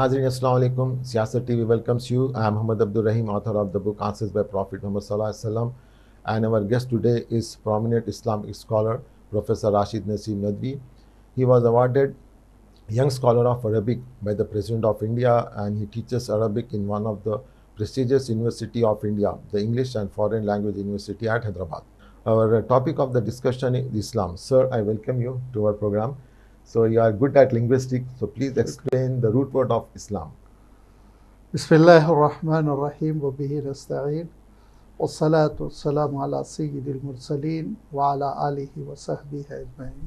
Nazreen, Assalamu alaikum. Siyasat TV welcomes you. I am Muhammad Abdul Rahim, author of the book Answers by Prophet Muhammad Sallallahu Alaihi Wasallam. And our guest today is prominent Islamic scholar, Professor Rashid Naseem Nadwi. He was awarded Young Scholar of Arabic by the President of India, and he teaches Arabic in one of the prestigious University of India, the English and Foreign Language University at Hyderabad. Our topic of the discussion is Islam. Sir, I welcome you to our program. So you are good at linguistics, so please explain the root word of Islam. Bismillahirrahmanirrahim wa bihi nasta'in wassalatu wassalamu ala sayyidil mursalin wa ala alihi wa sahbihi ajma'in.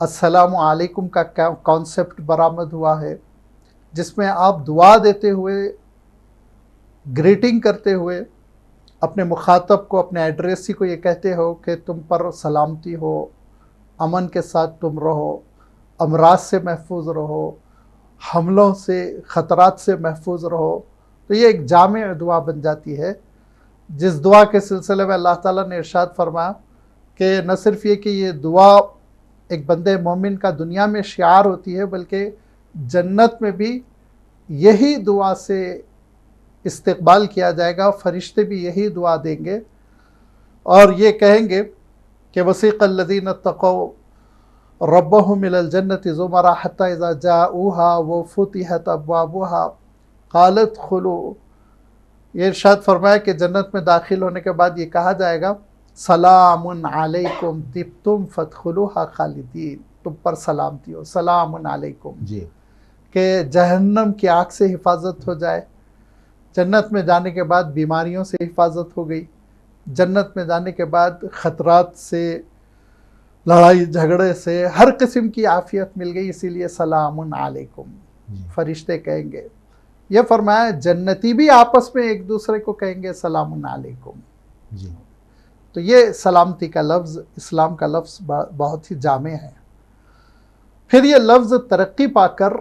السلام علیکم کا concept برآمد ہوا ہے، جس میں آپ دعا دیتے ہوئے، گریٹنگ کرتے ہوئے اپنے مخاطب کو، اپنے ایڈریسی کو یہ کہتے ہو کہ تم پر سلامتی ہو، امن کے ساتھ تم رہو، امراض سے محفوظ رہو، حملوں سے، خطرات سے محفوظ رہو. تو یہ ایک جامع دعا بن جاتی ہے، جس دعا کے سلسلے میں اللہ تعالیٰ نے ارشاد فرمایا کہ نہ صرف یہ کہ یہ دعا ایک بندے مومن کا دنیا میں شعار ہوتی ہے، بلکہ جنت میں بھی یہی دعا سے استقبال کیا جائے گا. فرشتے بھی یہی دعا دیں گے اور یہ کہیں گے کہ وسیق الذین اتقوا ربهم الى الجنة زمرا حتى اذا جاءوها وفتحت ابوابها قالت ادخلوا. یہ ارشاد فرمایا کہ جنت میں داخل ہونے کے بعد یہ کہا جائے گا سلام علیکم طبتم فادخلوها خالدین، تم پر سلامتی ہو، سلام علیکم. جی کہ جہنم کی آگ سے حفاظت ہو جائے. جنت میں جانے کے بعد بیماریوں سے حفاظت ہو گئی، جنت میں جانے کے بعد خطرات سے، لڑائی جھگڑے سے، ہر قسم کی عافیت مل گئی، اسی لیے سلام علیکم. فرشتے کہیں گے. یہ فرمایا جنتی بھی آپس میں ایک دوسرے کو کہیں گے سلام علیکم. جی تو یہ سلامتی کا لفظ، اسلام کا لفظ بہت ہی جامع ہے. پھر یہ لفظ ترقی پا کر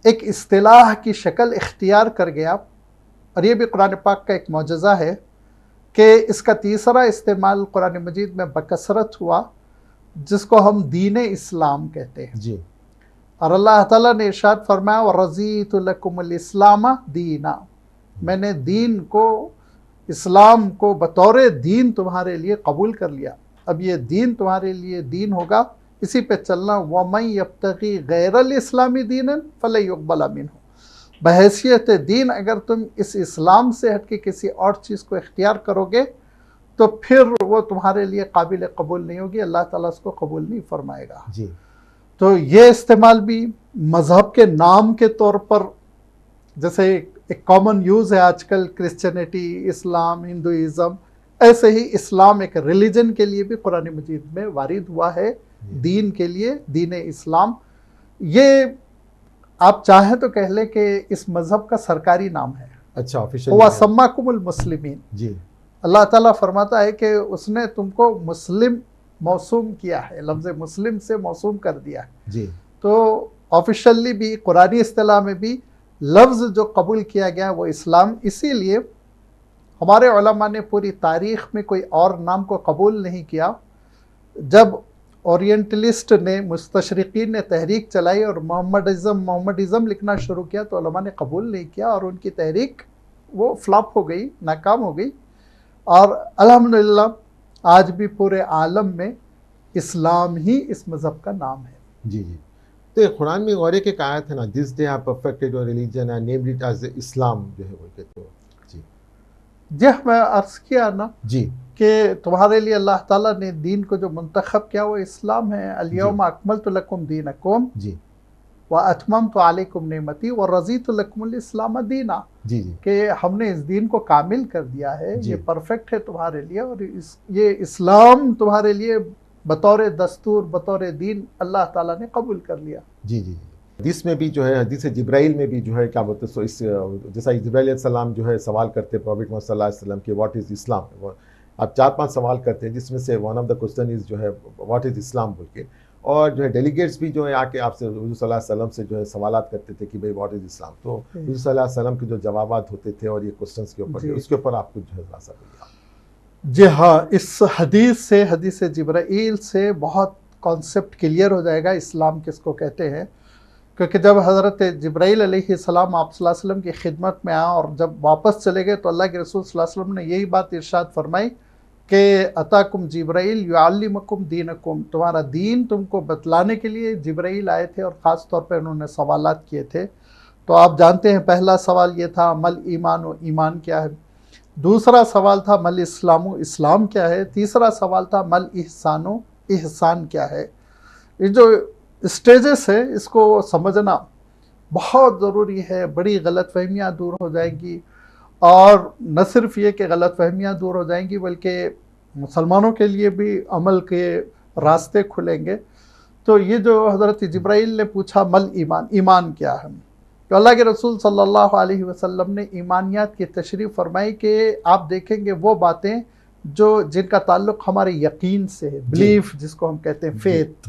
ایک اصطلاح کی شکل اختیار کر گیا، اور یہ بھی قرآن پاک کا ایک معجزہ ہے کہ اس کا تیسرا استعمال قرآن مجید میں بکثرت ہوا، جس کو ہم دین اسلام کہتے ہیں. جی اور اللہ تعالیٰ نے ارشاد فرمایا وَرَضِيتُ لَكُمُ الْإِسْلَامَ دِينًا، میں نے دین کو، اسلام کو بطور دین تمہارے لیے قبول کر لیا. اب یہ دین تمہارے لیے دین ہوگا، اسی پہ چلنا. وَمَن يَبْتَغِي غَيْرَ الْإِسْلَامِ دِينًا فَلَن يُقْبَلَ مِنْهُ. بحیثیت دین اگر تم اس اسلام سے ہٹ کے کسی اور چیز کو اختیار کرو گے تو پھر وہ تمہارے لیے قابل قبول نہیں ہوگی، اللہ تعالیٰ اس کو قبول نہیں فرمائے گا. جی تو یہ استعمال بھی مذہب کے نام کے طور پر، جیسے ایک کامن یوز ہے آج کل کرسچینٹی، اسلام، ہندوازم، ایسے ہی اسلام ایک ریلیجن کے لیے بھی قرآن مجید میں وارد ہوا ہے. دین کے لیے دین اسلام، یہ آپ چاہیں تو کہہ لیں کہ اس مذہب کا سرکاری نام ہے. اچھا آفیشیل ہوا سماکم المسلمین. جی اللہ تعالیٰ فرماتا ہے کہ اس نے تم کو مسلم موسوم کیا ہے، لفظ مسلم سے موسوم کر دیا ہے. جی تو آفیشلی بھی قرآنی اصطلاح میں بھی لفظ جو قبول کیا گیا وہ اسلام. اسی لیے ہمارے علماء نے پوری تاریخ میں کوئی اور نام کو قبول نہیں کیا. جب اورینٹلسٹ نے، مستشرقین نے تحریک چلائی اور محمدازم لکھنا شروع کیا تو علماء نے قبول نہیں کیا، اور ان کی تحریک وہ فلاپ ہو گئی، ناکام ہو گئی. اور الحمدللہ آج بھی پورے عالم میں اسلام ہی اس مذہب کا نام ہے. جی جی. تو قرآن میں اور ایک آیت ہے نا، this day I perfected your religion and named it as Islam, جو ہے وہ کہتے ہو. جی جی میں عرض کیا نا جی کہ تمہارے لیے اللہ تعالیٰ نے دین کو جو منتخب کیا وہ اسلام ہے. الیوم اکملت لکم دینکم جی واتممت علیکم نعمتی ورضیت لکم الاسلام دینا. جی جی کہ ہم نے اس دین کو کامل کر دیا ہے، جی. یہ پرفیکٹ ہے تمہارے لیے، اور یہ اسلام تمہارے لیے بطور دستور، بطور دین اللہ تعالیٰ نے قبول کر لیا. جی جی. حدیث میں بھی جو ہے، حدیث جبرائیل میں بھی جو ہے کیا بولتے ہیں، جیسا جبرائیل علیہ السلام جو ہے سوال کرتے پروفیٹ محمد صلی اللہ علیہ وسلم کہ واٹ از اسلام. آپ 4-5 سوال کرتے ہیں جس میں سے ون آف دا کوسچن از جو ہے واٹ از اسلام بول کے، اور جو ہے ڈیلیگیٹس بھی جو ہے آ کے آپ سے حضور صلی اللہ علیہ وسلم سے جو ہے سوالات کرتے تھے کہ بھئی واٹ از اسلام. تو حضور صلی اللہ علیہ وسلم کے جو جوابات ہوتے تھے اور یہ کوسچنس کے اوپر، اس کے اوپر آپ کچھ جو ہے خلاصہ بولیے. جی ہاں، اس حدیث سے، حدیث جبرائیل سے بہت کانسیپٹ کلیئر ہو جائے گا اسلام کس کو کہتے ہیں. کیونکہ جب حضرت جبرائیل علیہ السلام آپ صلی اللہ علیہ وسلم کی خدمت میں آیا اور جب واپس چلے گئے تو اللہ کے رسول صلی اللہ علیہ وسلم نے یہی بات ارشاد فرمائی کہ اتاکم جبرائیل یعلمکم دینکم، تمہارا دین تم کو بتلانے کے لیے جبرائیل آئے تھے، اور خاص طور پہ انہوں نے سوالات کیے تھے. تو آپ جانتے ہیں پہلا سوال یہ تھا مل ایمان، و ایمان کیا ہے. دوسرا سوال تھا مل اسلام، و اسلام کیا ہے. تیسرا سوال تھا مل احسان، و احسان کیا ہے. یہ جو اسٹیجز ہے اس کو سمجھنا بہت ضروری ہے. بڑی غلط فہمیاں دور ہو جائیں گی، اور نہ صرف یہ کہ غلط فہمیاں دور ہو جائیں گی بلکہ مسلمانوں کے لیے بھی عمل کے راستے کھلیں گے. تو یہ جو حضرت جبرائیل نے پوچھا مل ایمان، ایمان کیا ہے، تو اللہ کے رسول صلی اللہ علیہ وسلم نے ایمانیات کی تشریح فرمائی کہ آپ دیکھیں گے وہ باتیں جو جن کا تعلق ہمارے یقین سے ہے، بلیف جس کو ہم کہتے ہیں، فیتھ،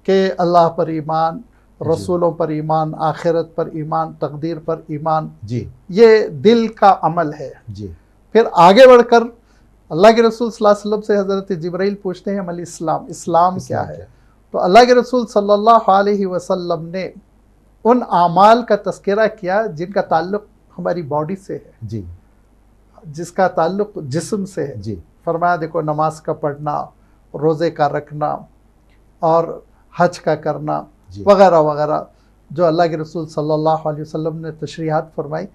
کہ اللہ پر ایمان، رسولوں پر ایمان، آخرت پر ایمان، تقدیر پر ایمان، یہ دل کا عمل ہے۔ پھر آگے بڑھ کر اللہ کے رسول صلی اللہ علیہ وسلم سے حضرت جبرائیل پوچھتے ہیں عمل اسلام، اسلام کیا ہے؟ تو اللہ کے رسول صلی اللہ علیہ وسلم نے ان اعمال کا تذکرہ کیا جن کا تعلق ہماری باڈی سے ہے، جس کا تعلق جسم سے ہے۔ فرمایا دیکھو نماز کا پڑھنا، روزے کا رکھنا اور حج کا کرنا وغیرہ وغیرہ، جو اللہ کے رسول صلی اللہ علیہ وسلم نے تشریحات فرمائی۔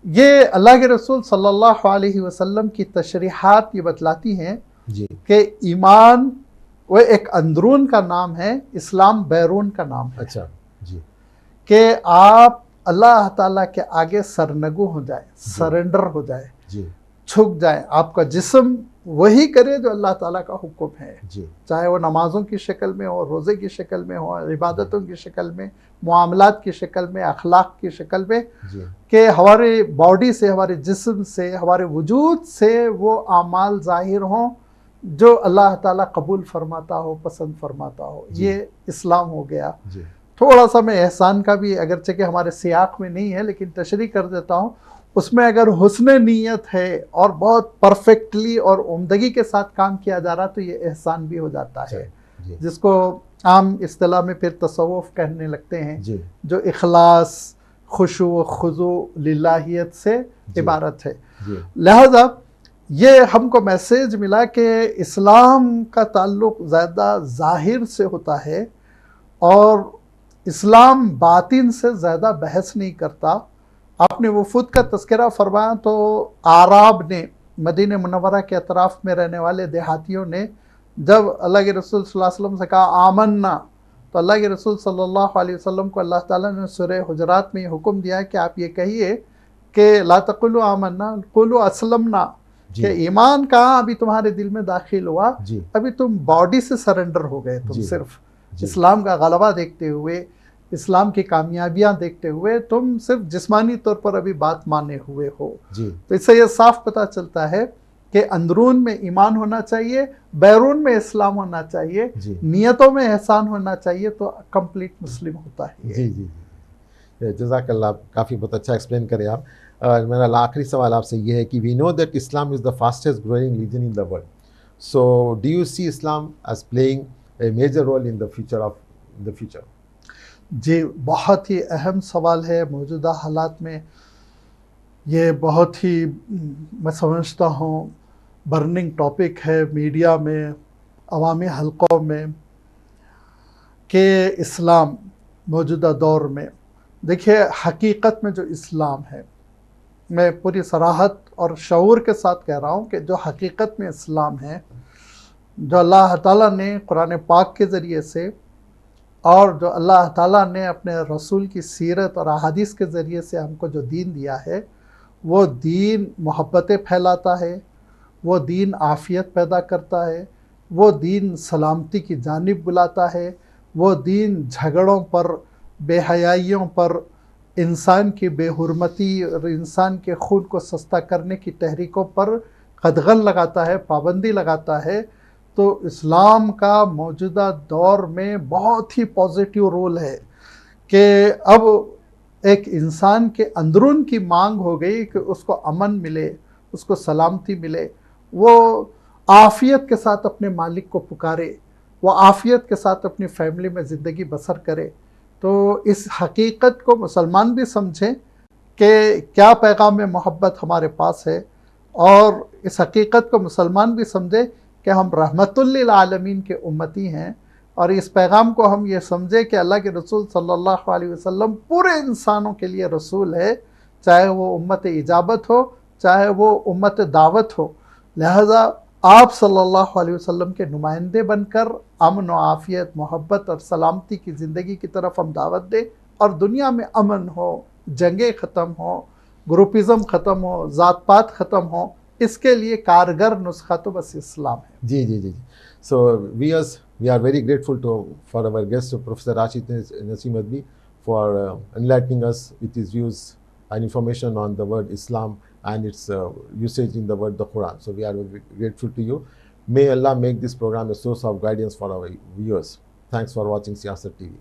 یہ اللہ کے رسول صلی اللہ علیہ وسلم کی تشریحات یہ بتلاتی ہیں کہ ایمان وہ ایک اندرون کا نام ہے، اسلام بیرون کا نام ہے۔ اچھا جی، کہ آپ اللہ تعالیٰ کے آگے سرنگو ہو جائیں، سرنڈر ہو جائیں، جھک جائیں، آپ کا جسم وہی کرے جو اللہ تعالیٰ کا حکم ہے، چاہے وہ نمازوں کی شکل میں ہو، روزے کی شکل میں ہو، عبادتوں کی شکل میں، معاملات کی شکل میں، اخلاق کی شکل میں، کہ ہمارے باڈی سے، ہمارے جسم سے، ہمارے وجود سے وہ اعمال ظاہر ہوں جو اللہ تعالیٰ قبول فرماتا ہو، پسند فرماتا ہو۔ یہ اسلام ہو گیا۔ تھوڑا سا میں احسان کا بھی، اگرچہ کہ ہمارے سیاق میں نہیں ہے لیکن تشریح کر دیتا ہوں، اس میں اگر حسن نیت ہے اور بہت پرفیکٹلی اور عمدگی کے ساتھ کام کیا جا رہا تو یہ احسان بھی ہو جاتا ہے، جس کو عام اصطلاح میں پھر تصوف کہنے لگتے ہیں، جو اخلاص، خشوع و خضوع للہیت سے عبارت ہے۔ لہذا یہ ہم کو میسیج ملا کہ اسلام کا تعلق زیادہ ظاہر سے ہوتا ہے اور اسلام باطن سے زیادہ بحث نہیں کرتا۔ آپ نے وفود کا تذکرہ فرمایا تو اعراب نے، مدینہ منورہ کے اطراف میں رہنے والے دیہاتیوں نے جب اللہ کے رسول صلی اللہ علیہ وسلم سے کہا آمنا، تو اللہ کے رسول صلی اللہ علیہ وسلم کو اللہ تعالیٰ نے سورہ حجرات میں یہ حکم دیا کہ آپ یہ کہیے کہ لا تقولوا آمنا قولوا اسلمنا، کہ ایمان کہاں ابھی تمہارے دل میں داخل ہوا، ابھی تم باڈی سے سرنڈر ہو گئے، تم صرف اسلام کا غلبہ دیکھتے ہوئے، اسلام کی کامیابیاں دیکھتے ہوئے تم صرف جسمانی طور پر ابھی بات مانے ہوئے ہو۔ تو اس سے یہ صاف پتہ چلتا ہے کہ اندرون میں ایمان ہونا چاہیے، بیرون میں اسلام ہونا چاہیے، نیتوں میں احسان ہونا چاہیے، تو کمپلیٹ مسلم ہوتا ہے۔ جزاک اللہ، کافی بہت اچھا ایکسپلین کرے آپ۔ میرا آخری سوال آپ سے یہ ہے کہ we know that Islam is the fastest growing religion in the world, so do you see Islam as playing a major role in the future? جی، بہت ہی اہم سوال ہے۔ موجودہ حالات میں یہ بہت ہی، میں سمجھتا ہوں، برننگ ٹاپک ہے میڈیا میں، عوامی حلقوں میں، کہ اسلام موجودہ دور میں، دیکھیے حقیقت میں جو اسلام ہے، میں پوری صراحت اور شعور کے ساتھ کہہ رہا ہوں کہ جو حقیقت میں اسلام ہے، جو اللہ تعالیٰ نے قرآن پاک کے ذریعے سے اور جو اللہ تعالیٰ نے اپنے رسول کی سیرت اور احادیث کے ذریعے سے ہم کو جو دین دیا ہے، وہ دین محبتیں پھیلاتا ہے، وہ دین عافیت پیدا کرتا ہے، وہ دین سلامتی کی جانب بلاتا ہے، وہ دین جھگڑوں پر، بے حیائیوں پر، انسان کی بے حرمتی اور انسان کے خون کو سستا کرنے کی تحریکوں پر قدغن لگاتا ہے، پابندی لگاتا ہے۔ تو اسلام کا موجودہ دور میں بہت ہی پازیٹیو رول ہے کہ اب ایک انسان کے اندرون کی مانگ ہو گئی کہ اس کو امن ملے، اس کو سلامتی ملے، وہ عافیت کے ساتھ اپنے مالک کو پکارے، وہ عافیت کے ساتھ اپنی فیملی میں زندگی بسر کرے۔ تو اس حقیقت کو مسلمان بھی سمجھیں کہ کیا پیغام محبت ہمارے پاس ہے، اور اس حقیقت کو مسلمان بھی سمجھے کہ ہم رحمت للعالمین کے امتی ہیں، اور اس پیغام کو ہم یہ سمجھے کہ اللہ کے رسول صلی اللہ علیہ وسلم پورے انسانوں کے لیے رسول ہے، چاہے وہ امت اجابت ہو، چاہے وہ امت دعوت ہو۔ لہذا آپ صلی اللہ علیہ وسلم کے نمائندے بن کر امن و عافیت، محبت اور سلامتی کی زندگی کی طرف ہم دعوت دیں، اور دنیا میں امن ہو، جنگیں ختم ہوں، گروپزم ختم ہو، ذات پات ختم ہو، اس کے لیے کارگر نسخہ تو بس اسلام ہے۔ جی سو wears, We are very grateful for our guest, Professor Rashid Naseem Nadvi, for enlightening us with his views and information on the word Islam and its usage in the word the Quran. So we are very grateful to you. May Allah make this program a source of guidance for our viewers. Thanks for watching Siyasat TV.